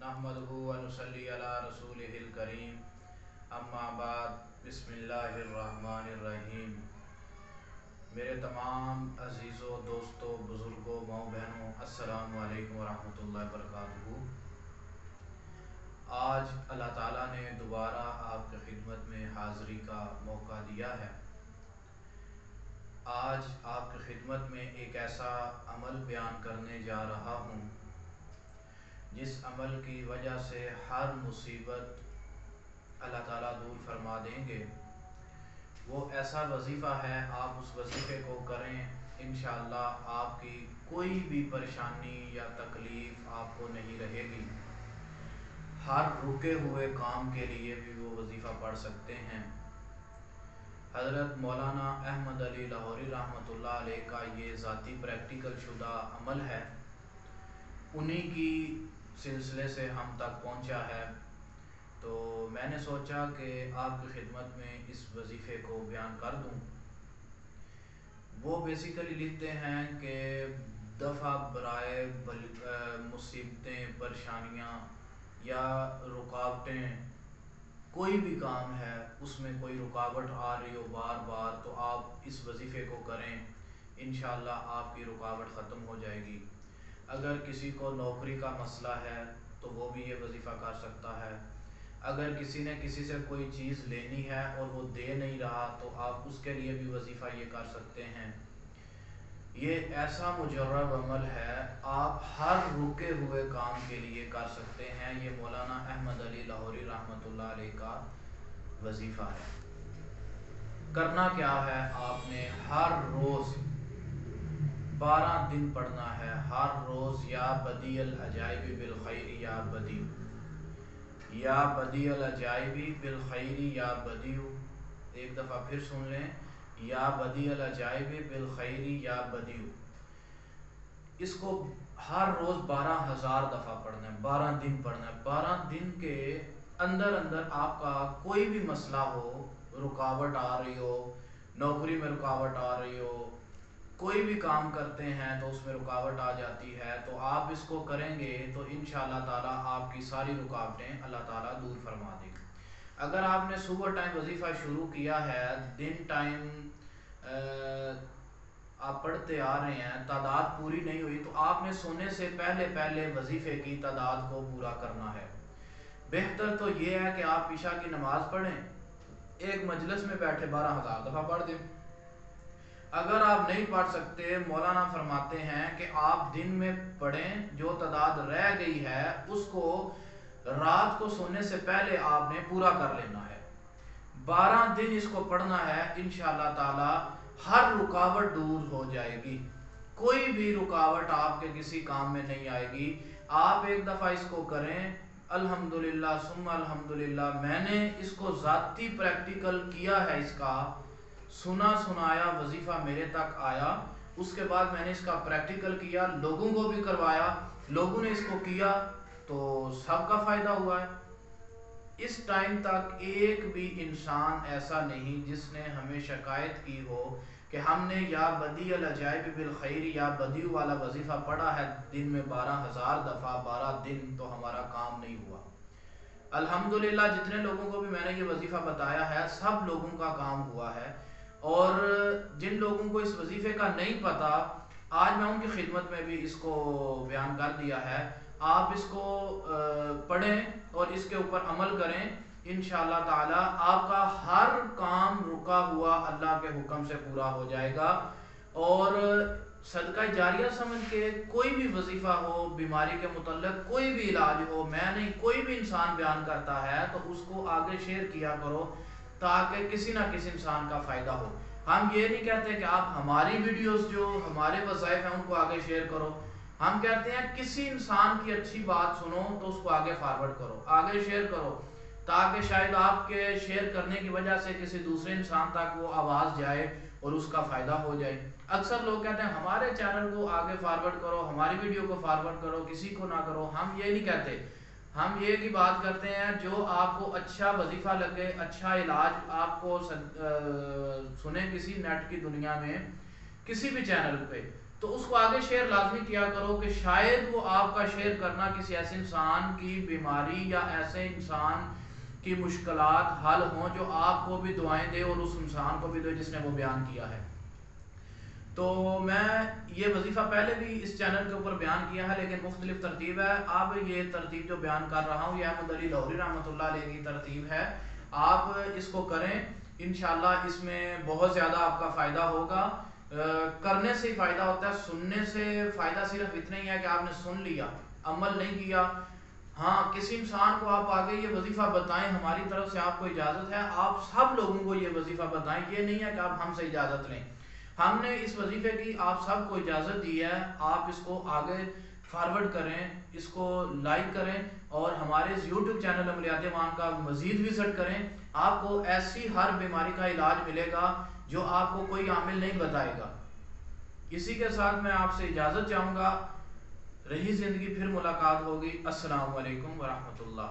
नहमदुहु व नुसल्ली अला रसूलिहिल करीम अम्मा बाद बिस्मिल्लाहिर्रहमानिर्रहीम। मेरे तमाम अजीज़ों, दोस्तों, बुज़ुर्गों, माँ बहनों, अस्सलामु अलैकुम व रहमतुल्लाहि व बरकातुहू। आज अल्लाह ताला ने दोबारा आपकी खिदमत में हाज़िरी का मौका दिया है। आज आपकी खिदमत में एक ऐसा अमल बयान करने जा रहा हूँ जिस अमल की वजह से हर मुसीबत अल्लाह ताला दूर फरमा देंगे। वो ऐसा वजीफ़ा है, आप उस वजीफ़े को करें, इंशाअल्लाह आपकी कोई भी परेशानी या तकलीफ़ आपको नहीं रहेगी। हर रुके हुए काम के लिए भी वो वजीफ़ा पढ़ सकते हैं। हज़रत मौलाना अहमद अली लाहौरी रहमतुल्लाह अलैह का ये ज़ाती प्रैक्टिकल शुदा अमल है, उन्हीं की सिलसिले से हम तक पहुंचा है। तो मैंने सोचा कि आपकी खिदमत में इस वजीफ़े को बयान कर दूं। वो बेसिकली लिखते हैं कि दफ़ा बराए मुसीबतें, परेशानियाँ या रुकावटें, कोई भी काम है उसमें कोई रुकावट आ रही हो बार बार, तो आप इस वजीफ़े को करें, इंशाअल्लाह आपकी रुकावट ख़त्म हो जाएगी। अगर किसी को नौकरी का मसला है तो वो भी ये वजीफ़ा कर सकता है। अगर किसी ने किसी से कोई चीज़ लेनी है और वो दे नहीं रहा तो आप उसके लिए भी वजीफ़ा ये कर सकते हैं। ये ऐसा मुजर्रब अमल है, आप हर रुके हुए काम के लिए कर सकते हैं। ये मौलाना अहमद अली लाहौरी रहमतुल्लाह अलैह का वजीफ़ा है। करना क्या है, आपने हर रोज़ 12 दिन पढ़ना है। हर रोज़ या बदियल अजाइबी बिल खैरी या बदियु, या बदियल अजाइबी बिल खैरी या बदियु। एक दफ़ा फिर सुन लें, या बदियल अजाइबी बिल खैरी या बदियु। इसको हर रोज़ 12,000 दफ़ा पढ़ना है, 12 दिन पढ़ना है। 12 दिन के अंदर अंदर आपका कोई भी मसला हो, रुकावट आ रही हो, नौकरी में रुकावट आ रही हो, कोई भी काम करते हैं तो उसमें रुकावट आ जाती है, तो आप इसको करेंगे तो इंशाअल्लाह ताला आपकी सारी रुकावटें अल्लाह ताला दूर फरमा देगा। अगर आपने सुबह टाइम वजीफ़ा शुरू किया है, दिन टाइम आप पढ़ते आ रहे हैं, तादाद पूरी नहीं हुई, तो आपने सोने से पहले पहले वजीफ़े की तादाद को पूरा करना है। बेहतर तो ये है कि आप इशा की नमाज पढ़ें, एक मजलिस में बैठे 12,000 दफ़ा पढ़ दें। अगर आप नहीं पढ़ सकते, मौलाना फरमाते हैं कि आप दिन में पढ़ें, जो तादाद रह गई है उसको रात को सोने से पहले आपने पूरा कर लेना है। 12 दिन इसको पढ़ना है, इंशाअल्लाह ताला हर रुकावट दूर हो जाएगी। कोई भी रुकावट आपके किसी काम में नहीं आएगी। आप एक दफ़ा इसको करें, अल्हम्दुलिल्लाह सुम्मा अल्हम्दुलिल्लाह। मैंने इसको ज़ाती प्रैक्टिकल किया है, इसका सुना सुनाया वजीफ़ा मेरे तक आया, उसके बाद मैंने इसका प्रैक्टिकल किया, लोगों को भी करवाया, लोगों ने इसको किया तो सबका फ़ायदा हुआ है। इस टाइम तक एक भी इंसान ऐसा नहीं जिसने हमें शिकायत की हो कि हमने या बदियल अजाइब बिल खैरी या बदियु वाला वजीफ़ा पढ़ा है दिन में 12,000 दफ़ा, 12 दिन, तो हमारा काम नहीं हुआ। अल्हम्दुलिल्लाह जितने लोगों को भी मैंने ये वजीफ़ा बताया है, सब लोगों का काम हुआ है। और जिन लोगों को इस वजीफ़े का नहीं पता, आज मैं उनकी खिदमत में भी इसको बयान कर दिया है। आप इसको पढ़ें और इसके ऊपर अमल करें, इंशाअल्लाह ताला आपका हर काम रुका हुआ अल्लाह के हुक्म से पूरा हो जाएगा। और सदका जारिया समझ के कोई भी वजीफ़ा हो, बीमारी के मुतल्लिक़ कोई भी इलाज हो, मैं नहीं, कोई भी इंसान बयान करता है तो उसको आगे शेयर किया करो ताकि किसी ना किसी इंसान का फ़ायदा हो। हम ये नहीं कहते कि आप हमारी वीडियोस जो हमारे वज़ाइफ हैं उनको आगे शेयर करो। हम कहते हैं किसी इंसान की अच्छी बात सुनो तो उसको आगे फॉरवर्ड करो, आगे शेयर करो, ताकि शायद आपके शेयर करने की वजह से किसी दूसरे इंसान तक वो आवाज़ जाए और उसका फ़ायदा हो जाए। अक्सर लोग कहते हैं हमारे चैनल को आगे फॉरवर्ड करो, हमारी वीडियो को फॉरवर्ड करो, किसी को ना करो। हम ये नहीं कहते, हम ये की बात करते हैं जो आपको अच्छा वजीफ़ा लगे, अच्छा इलाज आपको सुने किसी नेट की दुनिया में, किसी भी चैनल पे, تو اس کو آگے شیئر لازمی کیا کرو کہ شاید وہ آپ کا شیئر کرنا کسی ایسے انسان کی بیماری یا ایسے انسان کی مشکلات حل ہوں جو آپ کو بھی دعائیں دے اور اس انسان کو بھی دے جس نے وہ بیان کیا ہے۔ تو میں یہ وظیفہ پہلے بھی اس چینل کے اوپر بیان کیا ہے لیکن مختلف ترتیب ہے۔ اب یہ ترتیب جو بیان کر رہا ہوں یہ احمد علی لاہوری رحمۃ اللہ علیہ کی ترتیب ہے، آپ اس کو کریں، انشاءاللہ اس میں بہت زیادہ آپ کا فائدہ ہوگا۔ کرنے سے ہی فائدہ ہوتا ہے، سننے سے فائدہ صرف اتنا ہی ہے کہ آپ نے سن لیا، عمل نہیں کیا۔ ہاں کسی انسان کو آپ آگے یہ وظیفہ بتائیں، ہماری طرف سے آپ کو اجازت ہے، آپ سب لوگوں کو یہ وظیفہ بتائیں، یہ نہیں ہے کہ آپ ہم سے اجازت لیں، ہم نے اس وظیفے کی آپ سب کو اجازت دی ہے، آپ اس کو آگے فارورڈ کریں، اس کو لائک کریں اور ہمارے یوٹیوب چینل عملیات ایمان کا مزید وزٹ کریں، آپ کو ایسی ہر بیماری کا علاج ملے گا جو آپ کو کوئی عامل نہیں بتائے گا۔ اسی کے ساتھ میں آپ سے اجازت چاہوں گا، رہی زندگی پھر ملاقات ہوگی۔ السلام علیکم ورحمۃ اللہ۔